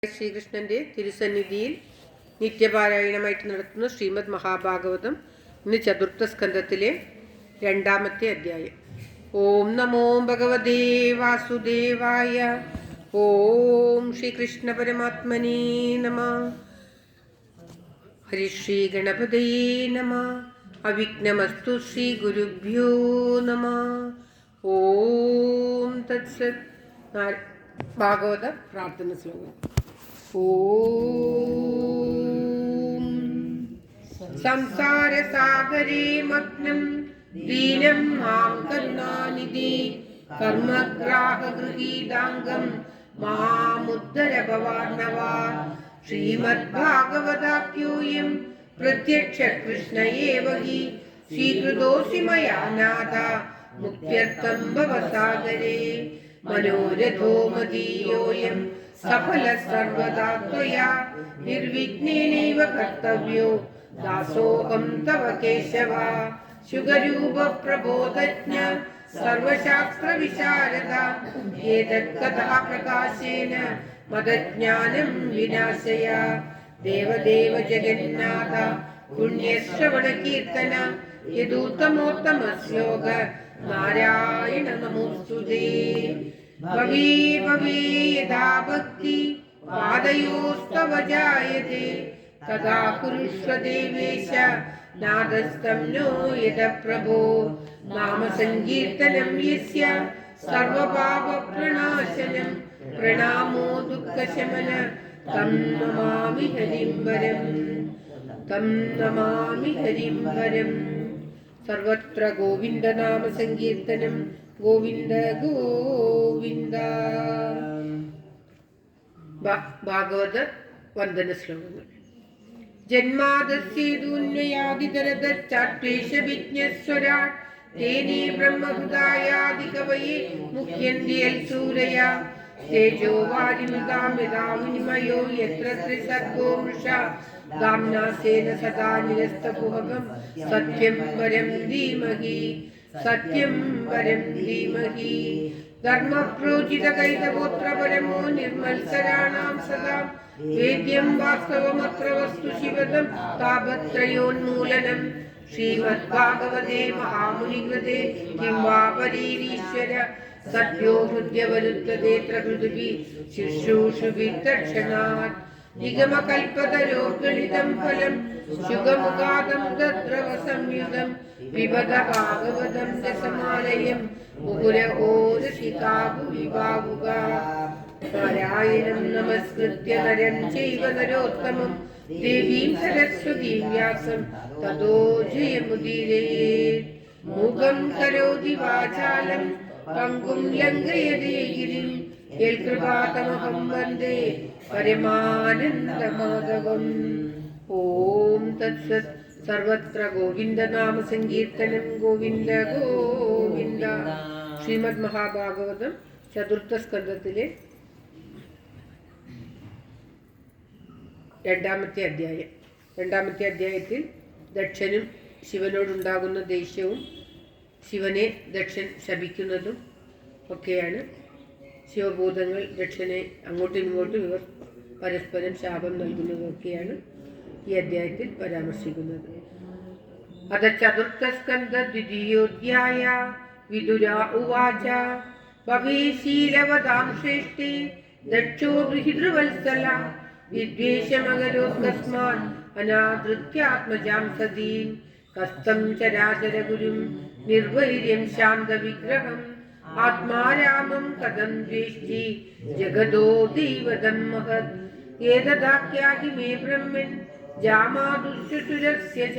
ശ്രീകൃഷ്ണന്റെ തിരുസന്നിധിയിൽ നിത്യപാരായണമായിട്ട് നടത്തുന്ന ശ്രീമദ് മഹാഭാഗവതം ഇന്ന് ചതുർത്ഥ സ്കന്ധത്തിലെ 2-ാമത്തെ അധ്യായം. ഓം നമോ ഭഗവതേ വാസുദേവായ. ഓം ശ്രീകൃഷ്ണ പരമാത്മനേ നമഃ. ഹരിശ്രീ ഗണപതയേ നമഃ. അവിഘ്നമസ്തു ശ്രീ ഗുരുഭ്യോ നമഃ. ഓം തത്സത്. ഭാഗവത പ്രാർത്ഥന ശ്ലോകം. ഓം സംസാരസാഗരേ മഗ്നം ദീനം മാം കരുണാനിധി കർമ്മഗ്രാഹഗൃഹീതാംഗം മാമുദ്ധര ഭവാർണവ. ശ്രീമദ്ഭാഗവതാഖ്യോയം പ്രത്യക്ഷ കൃഷ്ണ ഏവ ഹി സ്വീകൃതോऽസി മയാ നാഥ മുക്ത്യർത്ഥം ഭവസാഗരേ. മനോരഥോ മദീയോയം സഫല സർവദാ ത്വയാ നിർവിഘ്നേനൈവ കർത്തവ്യോ ദാസോഹം തവ കേശവ. ശുഗരൂപ പ്രബോധജ്ഞ സർവശാസ്ത്ര വിശാരദ ഏതത് കഥാ പ്രകാശേന മദജ്ഞാനം വിനാശയ. ദേവദേവ ജഗന്നാഥ പുണ്യശ്രവണ കീർത്തന യദൂത്തമോത്തമ ശ്ലോക നാരായണ നമോസ്തുതേ. ഭവേ ഭവേ യഥാ ഭക്തി പാദയോസ്തവ ജായതേ തഥാ കുരുഷ്വ ദേവേശ നാദസ്തം നോ യദ പ്രഭോ. നാമസങ്കീർത്തനം യസ്യ സർവപാപ പ്രണാശനം പ്രണാമോ ദുഃഖശമന തം നമാമി ഹരിം വരം. തം നമാമി ഹരിം വരം. സർവത്ര ഗോവിന്ദ നാമ സങ്കീർത്തനം. ഗോവിന്ദ ഗോവിന്ദ. ഭാഗവത വന്ദന ശ്ലോകങ്ങൾ. ജന്മാദസ്യേതുന്വയാദിതരതച്ചാട്വേഷ വിജ്ഞസ്വരാട് തേനേ ബ്രഹ്മഹൃദായാദി കവയേ മുഹ്യന്തിയൽ സൂരയാ. തേജോ വാരിമൃതാം യഥാ വിനിമയോ യത്ര ത്രിസർഗോ മൃഷാ ദാംനാസേന സദാ നിരസ്തകുഹകം സത്യം വരം ധീമഹി. സത്യം വരം ധീമഹി. ധർമ്മപ്രോചിത കൈതഗോത്ര പരമോ നിർമ്മത്സരാണാം സദാ വേദ്യം വാസ്തവമത്ര വസ്തു ശിവദം താപത്രയോന്മൂലനം. ശ്രീമദ്ഭാഗവതേ മഹാമുനികൃതേ കിം വാ പരീരീശ്വര സദ്യോ ഹൃദ്യവരുദ്ധതേത്ര ഹൃദുഭി ശുശ്രൂഷുഭി തക്ഷണാത്. നിഗമകൽപതരോർഗളിതം ഫലം ശുഗമുഖാദം തദ്രവ സംയുതം പിബത ഭാഗവതം രസമാലയം മുകുരഹോ രസികാ ഭുവി ഭാവുകാ. നാരായണം നമസ്കൃത്യ നരം ചൈവ നരോത്തമം ദേവീം സരസ്വതീം വ്യാസം തതോ ജയമുദീരയേത്. മൂകം കരോതി വാചാലം പങ്കും ലംഘയതേ ഗിരിം യൽകൃപാതമഹം വന്ദേ പരമാനന്ദമാധവം. ഓം തത്സത്. സർവത്ര ഗോവിന്ദ നാമ സങ്കീർത്തനം. ഗോവിന്ദ ഗോവിന്ദ. ശ്രീമദ് മഹാഭാഗവതം ചതുർത്ഥ സ്കന്ധത്തിലെ 2-ാമത്തെ അധ്യായം. 2-ാമത്തെ അധ്യായത്തിൽ ദക്ഷനും ശിവനോടുണ്ടാകുന്ന ദേഷ്യവും ശിവനെ ദക്ഷൻ ശപിക്കുന്നതും ഒക്കെയാണ്. ശിവഭൂതങ്ങൾ ദക്ഷനെ അങ്ങോട്ടും ഇങ്ങോട്ടും ഇവർ പരസ്പരം ശാപം നൽകുന്നതൊക്കെയാണ് ഈ അധ്യായത്തിൽ പരാമർശിക്കുന്നത്. അത ചതുർത്ഥ സ്കന്ധ ദ്വിതീയോധ്യായ. വിദുര ഉവാച ഭവേശീലവതാം ശ്രേഷ്ഠേ ദക്ഷോ ഗൃഹീതൃവത്സല വിദ്വേഷമകരോസ്കസ്മാൻ അനാദൃത്യാത്മജാം സതീം. കസ്തം ചരാചര ഗുരും നിർവൈര്യം ശാന്ത വിഗ്രഹം ആത്മാരാമം കഥം ദ്വേഷ്ടി ജഗദോ ദൈവതം മഹത്. ഏതദാഖ്യാഹി മേ ബ്രഹ്മൻ ജാമാദുശ്രുതുരസ്യ ച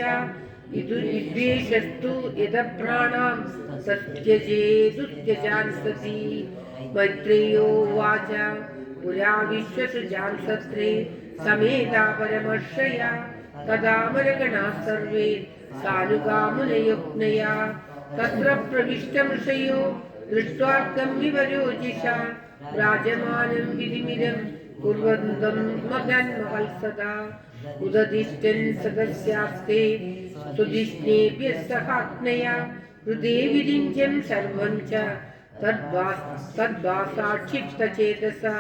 വിദ്വേഷസ്തു യദപ്രാണാം സത്യജേതുത്യജാൻ സതി. മൈത്രേയോ വാച പുരാ വിശ്വസുജാൻ സത്രേ സമേതാ പരമർഷയ തദാമരഗണാ സർവേ സാനുഗാമുനയുഗ്നയാ. തത്ര പ്രവിഷ്ടമൃഷയോ ദൃഷ്ട്വാർക്കം വിവരോജിഷാ രാജമാനം വിധിമിരം കുർവന്തം മദന്മഹൽസദാ. ഉദദിഷ്ടൻ സദസ്യാസ്തേ സുദിഷ്ണേഭ്യഃ സഹാഗ്നയാ ഹൃദേ വിരിഞ്ചം സർവം ച തദ്വാസാക്ഷിപ്തചേതസാ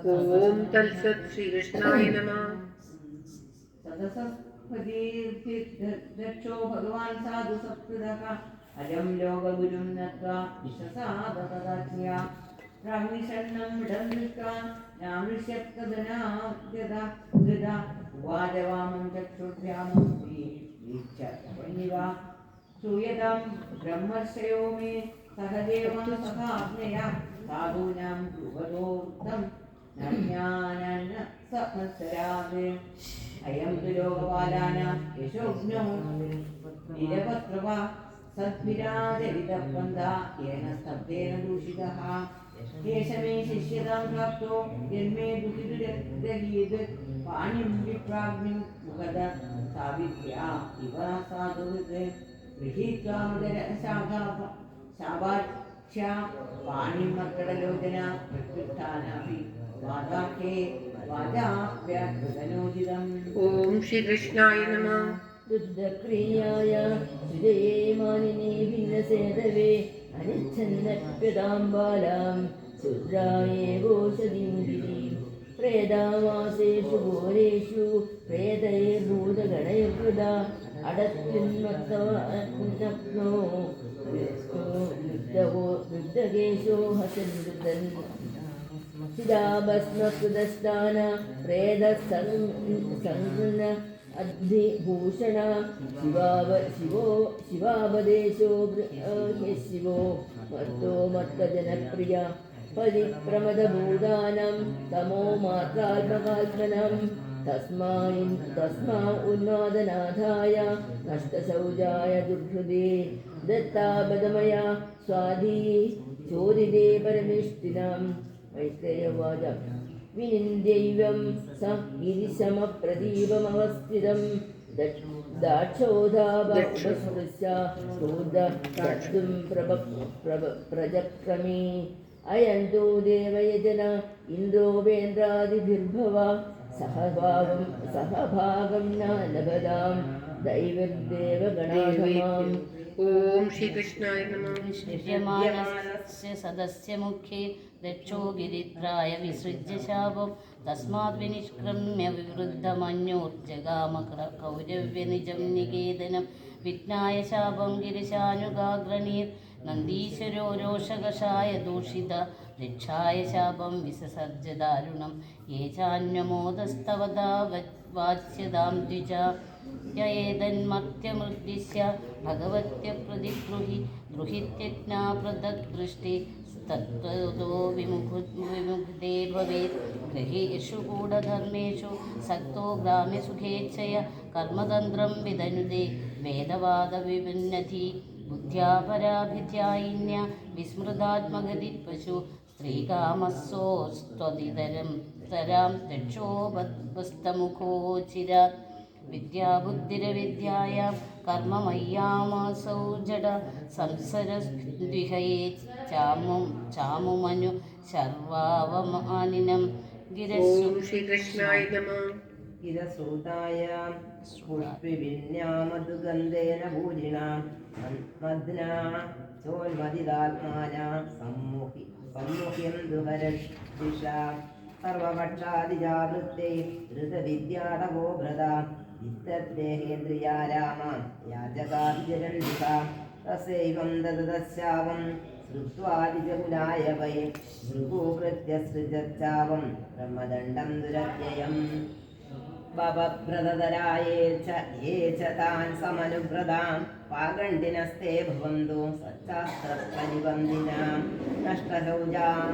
ഓം തത്സത്. ശ്രീകൃഷ്ണായ നമഃ. രക്ഷോ ഭഗവാൻ സാധു സത്കൃതഃ അജം ലോകഗുരും നത്വാ വിശ്വസാദതദാജ്ഞ പ്രാഗ്നിഷണ്ണം ഇടം നിൽക്കാൻ രാമൃഷ്യപ്തദനാദ്യത ധൃത ഉവാചവാമം ചക്ഷുർഭ്യാമം വീക്ഷണിവ ശ്രൂയതാം ബ്രഹ്മർഷയോ മേ സഹദേവം സഹാജ്ഞയ സാധൂനാം ധ്രുവതോക്തം നജ്ഞാനന്ന സഹസ്രാവേ അയം തു ലോകപാലാനാം യശോഗ്നോ നിരപത്രവ സദ്ഭിരാജവിതപന്ഥ യേന സ്തബ്ധേന ദൂഷിതഃ യേശ മേ ശിഷ്യതാം പ്രാപ്തോ യന്മേ ദുഃഖിതുരഗ്രഹീത് പാണിം വിപ്രാഗ്നിം മുഖദ സാവിത്ര്യ ഇവ സാധുഹൃത് ഗൃഹീത്വാ ശാഭാക്ഷ്യ പാണിം മർക്കടലോചന പ്രത്യുത്ഥാനാഭി വാദാഖ്യേ വാചാഭ്യകൃതനോചിതം. ഓം ശ്രീകൃഷ്ണായ നമഃ. ദുദ്ധക്രിയായ സുജയേ മാനിനേ ഭിന്നസേതവേ അനിച്ഛന്നപ്യതാം ബാലാം ശുദ്രായേവോഷധീം ഗിരീം പ്രേതാവാസേഷു ഘോരേഷു പ്രേതൈർഭൂതഗണൈർകൃത അടത്യുന്മത്തോ വൃദ്ധകേശോ ഹസൻ ചിദാഭസ്മകൃതസ്ഥാന പ്രേതസംഘ്ന അദ്ധിഭൂഷണ ശിവാപദേശോ ശിവോ മർത്തോ മർത്തജനപ്രിയ പരിപ്രമദഭൂതാനം തമോ മാത്രാത്മകാത്മനം തസ്മാ ഉന്മാദനാഥായ നഷ്ടശൗചായ ദുർഹൃദേ ദത്താപദമയ സ്വാധീ ചോരിതേ പരമിഷ്ഠിനം. മൈത്രേയവാച വിനിന്ദ്യൈവം സ ഗിരിശമപ്രദീപമവസ്ഥിതം ദാക്ഷോധാപസ്പൃശ്യം പ്രജക്രമേ അയന്തോ ദേവയജന ഇന്ദ്രോപേന്ദ്രാദിഭിർഭവ സഹഭാഗം ന ലഭതാം ദൈവദേവഗണാധമാം. ഓം ശ്രീകൃഷ്ണായ നമഃ. നിഷ്യമാനസ്യ സദസ്യ മുഖ്യേ ദക്ഷോ ഗിരിത്രായ വിസൃജ്യ ശാപം തസ്മാത് വിനിഷ്ക്രമ്യ വിവൃദ്ധമന്യോർജഗാമ കൗരവ്യനിജം നികേതനം വിഘ്നായ ശാപം ഗിരിശാനുഗാഗ്രണീർ നന്ദീശ്വരോ രോഷകഷായ ദൂഷിത രക്ഷായ ശാപം വിസസർജ ദാരുണം യേ ചാന്യമോദസ്തവതാ വാച്യതാം ദ്വിജ യേതന്മർത്യമൃദ്ദിശ്യ ഭഗവത്യ പ്രതിഗൃഹിത്യജ്ഞാ പൃഥഗ്ദൃഷ്ടി തത്വതോ വിമുഖതേ ഭവേത് ഗൃഹേഷു ഗൂഢധർമ്മേഷു സക്തോ ഗ്രാമ്യസുഖേച്ഛയ കർമ്മതന്ത്രം വിദനുദേ വേദവാദവിവിന്നതി ബുദ്ധ്യാ പരാഭിധ്യായിന്യ വിസ്മൃതാത്മഗതി പശു സ്ത്രീകാമസ്സോസ്ത്വതിതരം തരാം രക്ഷോപസ്തമുഖോചിരാത് വിദ്യാബുദ്ധിരവിദ്യായാം കർമ്മമയ്യാമാസൗ ജഡ സംസരദ്വിഹയേ ചാമുമനു ശർവാവമാനിനം ഓം ശ്രീകൃഷ്ണായ നമഃ. ഗിരസൂതായ പുഷ്പിവിന്യാമധുഗന്ധേന ഭൂരിണ മദ്നാ ചോന്മതിദാത്മാന സമ്മുഖ്യം ദുഹരദിഷ സർവപക്ഷാദിജാവൃത്തൈ ധൃതവിദ്യാതവോ ഭ്രത വിത്തദ്ദേഹേന്ദ്രിയാ രാമ യാചകാഭിജരന്തിക തസ്യൈവം ദദതശ്യാവം ശ്രുത്വാദിജകുലായ വൈ ഭൃഗൂകൃത്യ സൃജച്ചാവം ബ്രഹ്മദണ്ഡം ദുരത്യയം ये च तान् समनुव्रतां पागण्डिनस्ते भवन्तु सच्चास्त्रपरिबन्धिनां नष्टशौचां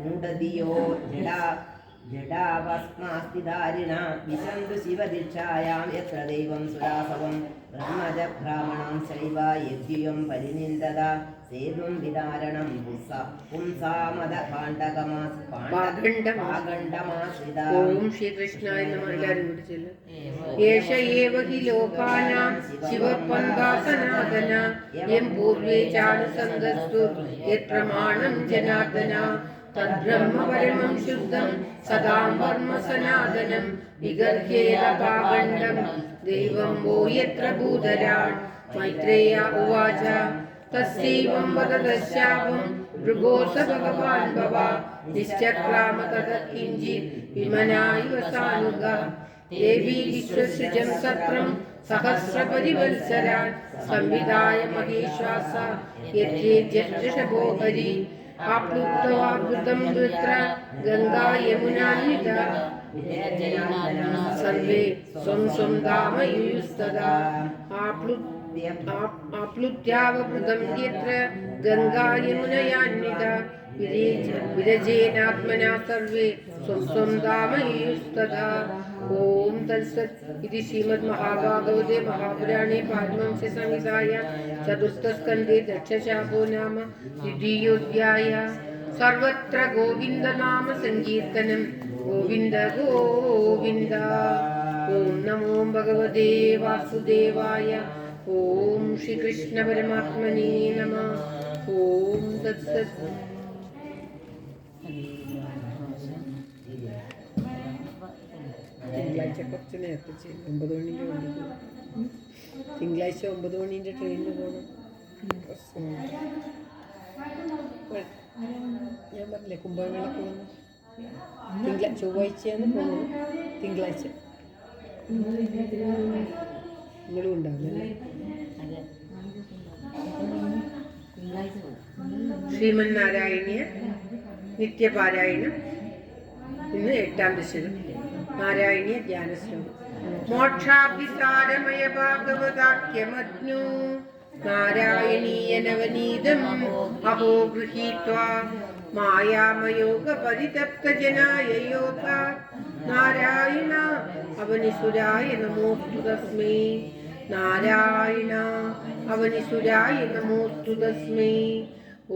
मूढधियो जडावस्मास्तिधारिणा विशन्तु शिवदीक्षायां यत्र दैवं सुरासवं ब्रह्मज ब्राह्मणं चैव यद्युयं परिनिन्ददा सेतुं विदारणं पुंसामद पाण्डमाश्रिता. ഓം ശ്രീകൃഷ്ണായ നമഃ. എല്ലാവരും കൂടി ചൊല്ലുക. യേശ ഏവ ഹി ലോകാനാം ശിവപന്ഥാസനാതന യം പൂർവേ ചാനുസംഗസ്തു യത്പ്രമാണം ജനാർദ്ദന തദ്ബ്രഹ്മ പരമം ശുദ്ധം സദാം വർമ്മ സനാതനം വിഗർഹ്യേന പാഖണ്ഡം ദൈവം വോ യത്ര ഭൂതരാട്. മൈത്രേയ ഉവാച തസ്യൈവം വദതശ്യാവം भृगोस भगवान् भव निश्चक्राम ततः किञ्चित् विमनायव सानुगः देवी विश्वसृजं सत्रं सहस्रपरिवत्सरान् संविधाय महेश्वास यत्रे जष्टशभो हरि आप्लुप्तवावृतं वृत्र गङ्गा यमुनान्विता सर्वे स्वं स्वं धाम युयुस्तदा आप्लुत्यावभृतं यत्र गङ्गा यमुनयान्विता विरजेनात्मना सर्वे स्वं स्वं धाम युयुस्तदा। ओम तत्सत् इति श्रीमद्महाभागवते महापुराणे पारमहंस्ये संहितायां चतुर्थस्कन्धे दक्षशापो नाम द्वितीयोऽध्यायः। सर्वत्र गोविन्द नाम संकीर्तनं गोविन्द गोविन्द। ओम नमो भगवते वासुदेवाय। ओम श्री कृष्ण परमात्मने नमः। ओम तत्सत्। തിങ്കളാഴ്ച കുറച്ച് നേരത്തെ ചെയ്യും. 9 മണിൻ്റെ വണ്ടിക്ക് തിങ്കളാഴ്ച 9 മണീൻ്റെ ട്രെയിനിന് പോകണം. ഞാൻ പറഞ്ഞില്ലേ കുംഭമേളക്ക് പോകുന്നു. ചൊവ്വാഴ്ചയാണ് പോകുന്നത്. തിങ്കളാഴ്ച നിങ്ങളും ഉണ്ടാവില്ലേ? ശ്രീമന്നാരായണീയ നിത്യപാരായണം. ഇന്ന് 8ാം ദശകം നാരായണീയ ധ്യാനശ്ലോകം. മോക്ഷാഭിസാരമയ ഭാഗവതാഖ്യമജ്ഞോ നാരായണീയ നവനീതം അഹോ ഗൃഹീത്വാ മായാമയോഗ പരിതപ്ത ജനായ യോധ നാരായണ അവനിസുരായ നമോസ്തു തസ്മൈ. നാരായണ അവനിസുരായ നമോസ്തു തസ്മൈ.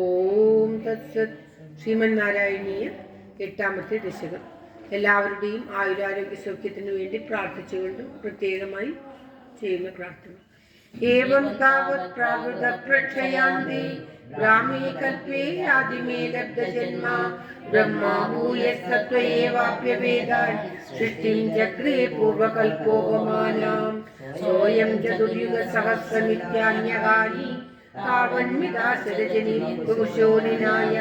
ഓം തത്സത്. ശ്രീമന്നാരായണീയ 8ാമത്തെ ദശകം. എല്ലാവരുടെയും ആയുരാരോഗ്യ സൗഖ്യത്തിന് വേണ്ടി പ്രാർത്ഥിച്ചുകൊണ്ടും പ്രത്യേകമായി ചെയ്യുന്ന പ്രാർത്ഥന. ഏവം താവത് പ്രാകൃത പ്രക്ഷയാന്തി ഗ്രാമേ കൽപ്പേ ആദിമേ ലബ്ധജന്മ ബ്രഹ്മാ ഭൂയസ്തത്വയേവാപ്യവേദാൻ സൃഷ്ടിം ചക്രേ പൂർവകൽപ്പോപമാനാം സോയം ചതുർയുഗ സഹസ്രമിത്യാന്യകാനി താവന്മിതാശരജനി പുരുഷോനിനായ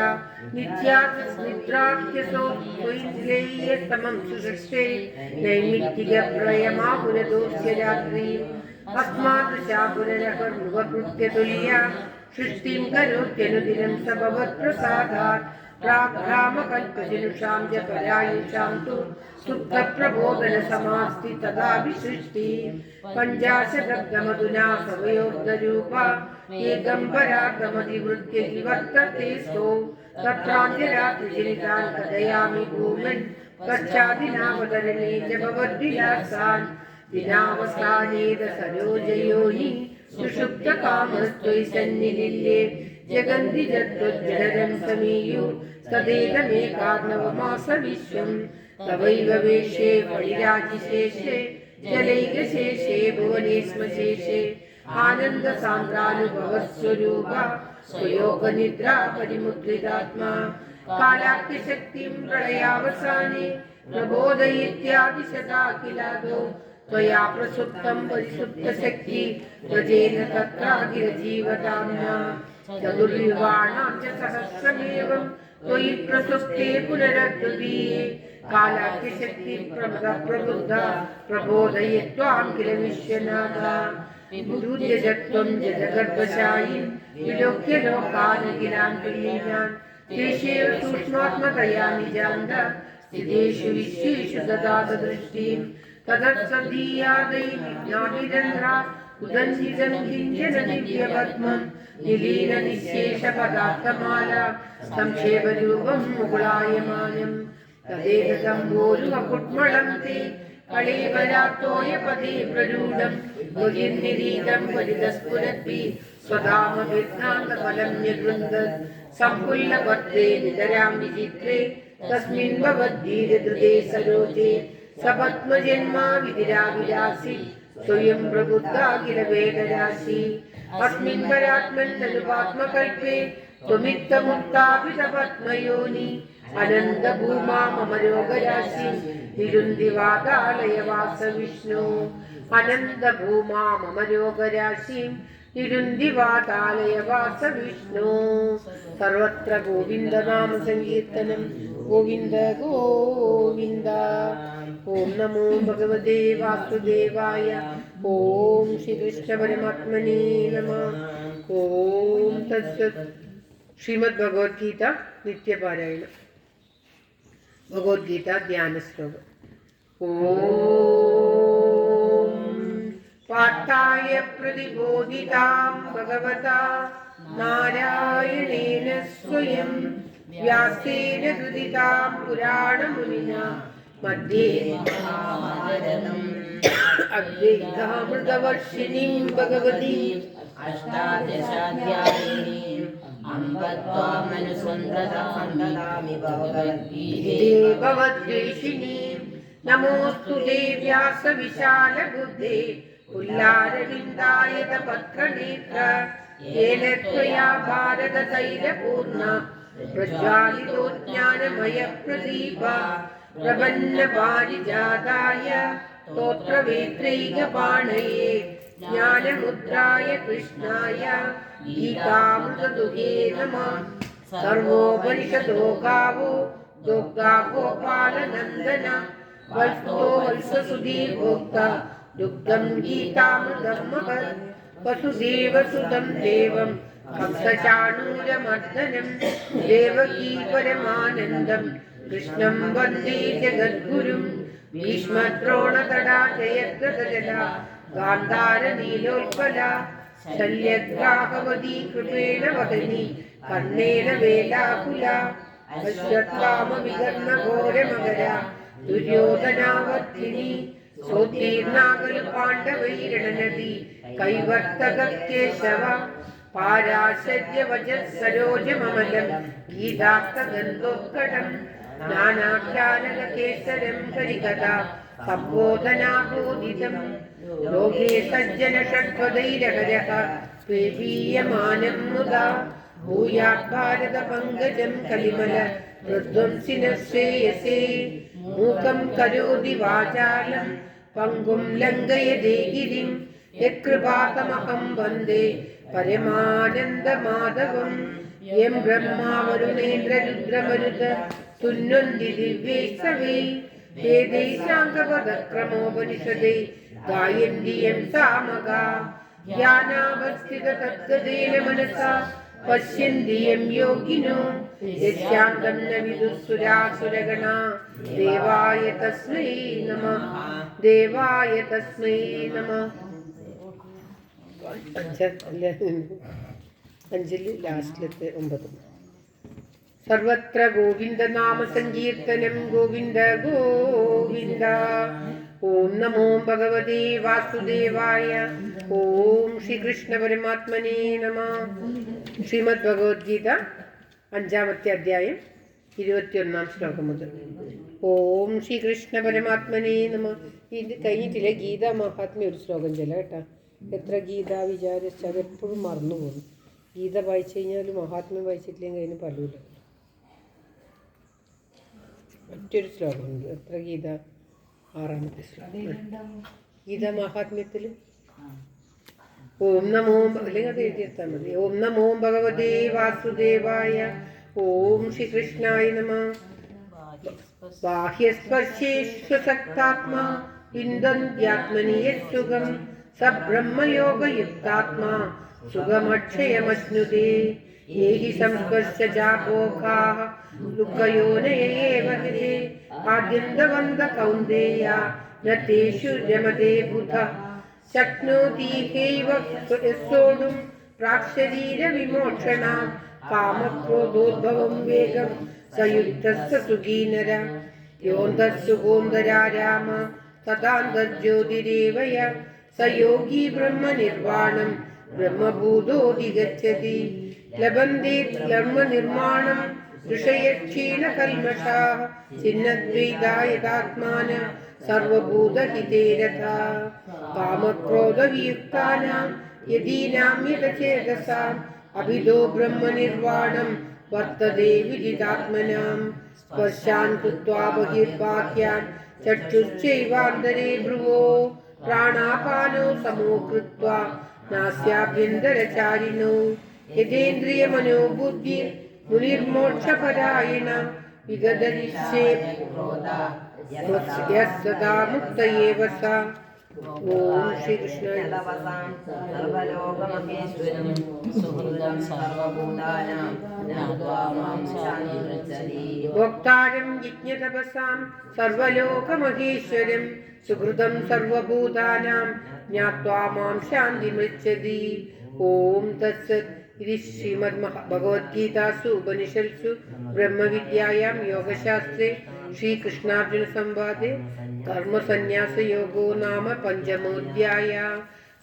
നിത്യാസ്നിദ്രാഖ്യസോ ത്വയിന്ദ്രിയൈസ്തമം സുഷഷ്ടേ നൈമിത്തിക പ്രയമാപുരദോസ്യ രാത്രീം അസ്മാദൃശാപുരനകർമുഖകൃത്യതുല്യ സൃഷ്ടിം കരോത്യനുദിനം സ ഭവത്പ്രസാദാത് പ്രാഗ്രാമകൽപ്പജനുഷാം ച പരായുഷാം തു സുപ്തപ്രബോധനസമാസ്തി തഥാപി സൃഷ്ടി പഞ്ചാശതബ്ദമധുനാ സവയോർദ്ധരൂപ ഏകം പരാഗമതിവൃത്യ വർത്തത്തെ സോ തത്രാന്ത്യരാത്രിജനിതാൻ കഥയാമി ഭൂമൻ പശ്ചാദിനാവതരണേ ച ഭവദ്വിലാസാൻ ദിനാവസാനേത സരോജയോനി സുഷുപ്തകാമസ്ത്വയി സന്നിധില്ലേ ജഗന്തി ജദ്വജ്ജഠരം സമീയു തദേതമേകാർണവമാസ വിശ്വം തവൈവ വേഷേ ഫളിരാജിശേഷേ ജലൈകശേഷേ ഭുവനേസ്മശേഷേ ആനന്ദസാന്ദ്രാനുഭവസ്വരൂപ സ്വയോഗനിദ്രാ പരിമുദ്രിതാത്മാ കാലാക്യശക്തിം പ്രളയാവസാനെ പ്രബോധയിത്യാദിശതാഖിലാദോ त्वया प्रसुप्तं परिसुप्तशक्ति व्रजेन तत्रागिरजीवताम्ना चतुर्युगाणां च सहस्रमेवं त्वयि प्रसुप्ते पुनरद्वितीये कालाख्यशक्ति प्रबुद्धा प्रबोधये त्वां किल विश्वनाथा विभूत्यजत्वं जगद्गर्भशायीं विलोक्य लोकान् अखिलान् तुल्यीनान् तेषेव सूक्ष्मात्मतया निजान्त स्थितेषु विश्वेषु ददात दृष्टिम् तदत्सदीयादै विज्ञानिरन्ध्रा उदन्सितं किञ्चन दिव्यपद्मं निलीननिःशेषपदार्थमाला संक्षेपरूपं मुकुलायमानं तदेतदम्बोरुहकुट्मलं ते कळेवरात्तोयपदे प्ररूढं बहिर्निरीतं परितस्फुरद्भिः स्वधामभिर्नान्दफलं न्यगृह्णत् सम्पुल्लपत्रे नितरां विचित्रे तस्मिन् भवद्गीरधृते सरोजे सपद्मजन्मा विधिराविलासि स्वयं प्रबुद्धा किल वेदराशि अस्मिन् परात्मन्ननुपात्मकल्पे त्वमित्तमुक्ताभितपद्मयोनि अनन्तभूमा मम रोगराशि निरुन्दिवादालय वास विष्णु अनन्तभूमा मम रोगराशि ഇരുന്തിവാതാലയ വാസ വിഷ്ണു. സർവത്ര ഗോവിന്ദനാമ സങ്കീർത്തനം. ഗോവിന്ദ ഗോവിന്ദ. ഓം നമോ ഭഗവതേ വാസുദേവായ. ഓം ശ്രീകൃഷ്ണ പരമാത്മനേ നമഃ. ഓം തത്സത്. ശ്രീമദ് ഭഗവത്ഗീത നിത്യപാരായണം. ഭഗവത്ഗീത ധ്യാന ശ്ലോകം. ഓം പാർത്ഥായ പ്രതിബോധിതാം ഭഗവതാ നാരായണേന സ്വയം വ്യാസേന കൃതിതാം പുരാണമുനിനാ മധ്യേ മഹാഭാരതം അദ്വൈതാമൃതവർഷിണീം ഭഗവതീം അഷ്ടാദശാധ്യായിനീം അമ്പത്വാമനുസന്ധതാമി ഭഗവദ്ഗീതേ ഭഗവദ്വേഷിണീം. നമോസ്തു വ്യാസ വിശാല ബുദ്ധേ പുല്ലാരവിന്ദായത പത്രനേത്ര. യേന ത്വയാ ഭാരത തൈലപൂർണ പ്രജ്വാലിതോ ജ്ഞാനമയ പ്രദീപ. പ്രപന്ന പാരിജാതായ സ്തോത്രവേത്രൈകപാണയേ ജ്ഞാനമുദ്രായ കൃഷ്ണായ ഗീതാമൃതദുഹേ നമഃ. സർവോപനിഷദോ ഗാവോ ദുഗ്ധാ ഗോപാലനന്ദന. വത്സോ വത്സസുധീർഭോക്ത ദുഗ്ധം ഗീതാമൃതം മഹത്. വസുദേവസുതം ദേവം ഹംസചാണൂരമർദ്ദനം. ദേവകീ പരമാനന്ദം കൃഷ്ണം വന്ദേ ജഗദ്ഗുരും. ഭീഷ്മദ്രോണതടാ ജയദ്രഥജടാ ഗാന്ധാരനീലോത്പല. ശല്യഗ്രാഹവതി കൃപേണ വദനി കർണേന വേലാകുല. അശ്വത്ഥാമവികർണ ഘോരമകര ദുര്യോധനാവർത്തിനി. സോത്തീർണാകലു പാണ്ഡവൈരണനദി കൈവർത്തക കേശവ. പാരാശര്യവജസരോജമമലം ഗീതാസ്തഗന്ധോത്കടം. നാനാഖ്യാനകേസരം കരികഥാ സംബോധനാബോധിതം. ലോകേ സജ്ജന ഷഡ്പദൈരഹരഃ പേപീയമാനം മുദാ. ഭൂയാത് ഭാരത പങ്കജം കലിമല പ്രധ്വംസിന ശ്രേയസേ. മൂകം കരോതി വാചാലം പങ്കും ലംഘയതേ ഗിരിം. യത്കൃപാതമഹം വന്ദേ പരമാനന്ദമാധവം. യം ബ്രഹ്മാ വരുണേന്ദ്ര രുദ്രമരുത തുന്വന്തി ദിവ്യൈസ്തവേ. വേദൈ സാംഗപദക്രമോപനിഷദൈ ഗായന്തി യം സാമഗാ. ജ്ഞാനാവസ്ഥിത തദ്ഗതേന മനസാ പശ്യന്തി യം യോഗിനോ. യസ്യാന്തം ന വിദുഃസുരാസുരഗണാ. ദേവായ തസ്മൈ നമഃ. ദേവായ തസ്മൈ നമഃ. അഞ്ചില് ലാസ്റ്റിലത്തെ 9. സർവത്ര ഗോവിന്ദനാമ സങ്കീർത്തനം. ഗോവിന്ദ ഗോവിന്ദ. ഓം നമോ ഭഗവതേ വാസുദേവായ. ഓം ശ്രീകൃഷ്ണ പരമാത്മനേ നമഃ. ശ്രീമദ് ഭഗവത്ഗീത 5-ാമത്തെ അധ്യായം 21-ാം ശ്ലോകം മുതൽ. ഓം ശ്രീകൃഷ്ണ പരമാത്മനേ നമഃ. ഇത് കഴിഞ്ഞിട്ടില്ല. ഗീതാ മഹാത്മ്യ ഒരു ശ്ലോകം ചില കേട്ടാ. എത്ര ഗീത വിചാരിച്ചാൽ അതെപ്പോഴും മറന്നു പോകും. ഗീത വായിച്ചു കഴിഞ്ഞാൽ മഹാത്മ്യം വായിച്ചിട്ടില്ലെങ്കിൽ അതിന് ഫലമില്ല. മറ്റൊരു ശ്ലോകമുണ്ട്. എത്ര ഗീത 6-ാമത്തെ ശ്ലോകം ഗീത മഹാത്മ്യത്തിൽ. ഓം നമോ അല്ലെങ്കിൽ അത് എഴുതിയെടുത്താൽ മതി. ഓം നമോ ഭഗവതേ വാസുദേവായ. ഓം ശ്രീകൃഷ്ണായ നമഃ. ബാഹ്യസ്പർശേഷ്വസക്താത്മാ വിന്ദന്ത്യാത്മനി യത്സുഖം. സ ബ്രഹ്മയോഗയുക്താത്മാ സുഖമക്ഷയമശ്നുതേ. ഏഹി സംസ്പർശജാപോഘാഃ ദുഃഖയോനയ ഏവ ഹേ. ആദ്യന്തവന്ത കൗന്ദേയ ന തേഷു രമതേ ബുധഃ. ശക്നോതി ഹൈവ സോഢും പ്രാക്ശരീര വിമോക്ഷണാ. കാമക്രോധോദ്ഭവം വേഗം സയുക്തസ്സ സുഖീ നര. യോന്തസ്സുഗോന്തരാ രാമ തഥാന്തർജ്യോതിരേവയ. സ യോഗി ബ്രഹ്മനിർവാണം ബ്രഹ്മഭൂതോധിഗച്ഛതി. ലഭന്തി ധർമ്മനിർമ്മാണം ഋഷയക്ഷീണകൽമഷാഃ. ചിന്നദ്വൈതായതാത്മാന സർവഭൂതഹിതേ രഥാഃ. കാമക്രോധവിയുക്താനാം യദീനാം യതചേതസാം അഭിതോ ബ്രഹ്മനിർവാണം വർത്തതേ വിദിതാത്മനാം. സ്പർശാൻ കൃത്വാ ബഹിർബാഹ്യാൻ ചക്ഷുശ്ചൈവാന്തരേ ഭ്രുവോ. പ്രാണാപാനോ സമോ കൃത്വാ നാസ്യാഭ്യന്തരചാരിണോ യതേന്ദ്രിയ മനോബുദ്ധി മുനിർമോക്ഷപരായണ വിഗതനിശ്ചേ സദാ മുക്തയേവ സ. ഓം ശ്രീകൃഷ്ണായ സർവലോകമഹേശ്വരം സുഹൃദം സർവഭൂതാനാം ജ്ഞാത്വാ മാം ശാന്തിം പൃച്ഛതി. ഭോക്താരം യജ്ഞതപസാം സർവലോകമഹേശ്വരം സുഹൃദം സർവഭൂതാനാം ജ്ഞാത്വാ മാം ശാന്തിമൃച്ഛതി. ഓം തത്സത്. ഇത് ശ്രീമദ് ഭഗവത്ഗീതാസു ഉപനിഷത്സു ബ്രഹ്മവിദ്യായാം യോഗശാസ്ത്രേ ശ്രീകൃഷ്ണാർജുന സംവാദേ കർമ്മസന്യാസയോഗോ നാമ പഞ്ചമോധ്യായ.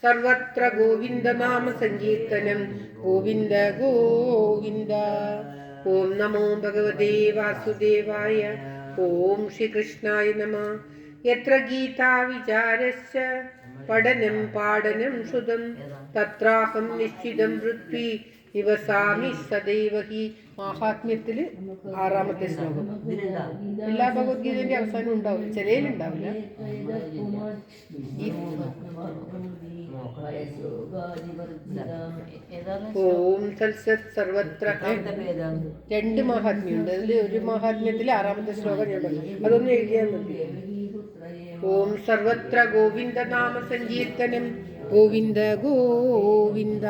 സർവത്ര ഗോവിന്ദനാമ സങ്കീർത്തനം. ഗോവിന്ദ ഗോവിന്ദ. ഓം നമോ ഭഗവതേ വാസുദേവായ. ഓം ശ്രീകൃഷ്ണായ നമഃ. യത്ര ഗീതാ വിചാരസ്യ പഠനം പാഠനം ശ്രുതം തത്രാഹം നിശ്ചിതം വൃത്വി നിവസാമി സദൈവ ഹി. മാഹാത്മ്യത്തില് 6ാമത്തെ ശ്ലോകം. എല്ലാ ഭഗവത്ഗീതയുടെ അവസാനം ഉണ്ടാവും, ചിലയിലുണ്ടാവില്ല. ഓം തത്സത്. സർവത്ര 2 മഹാത്മ്യമുണ്ട്. അതിൽ ഒരു മഹാത്മ്യത്തില് 6ാമത്തെ ശ്ലോകം ഞാൻ പറഞ്ഞു, അതൊന്നും എഴുതിയാൽ മതി. ഓം സർവത്ര ഗോവിന്ദ നാമ സങ്കീർത്തനം. ഗോവിന്ദ ഗോവിന്ദ.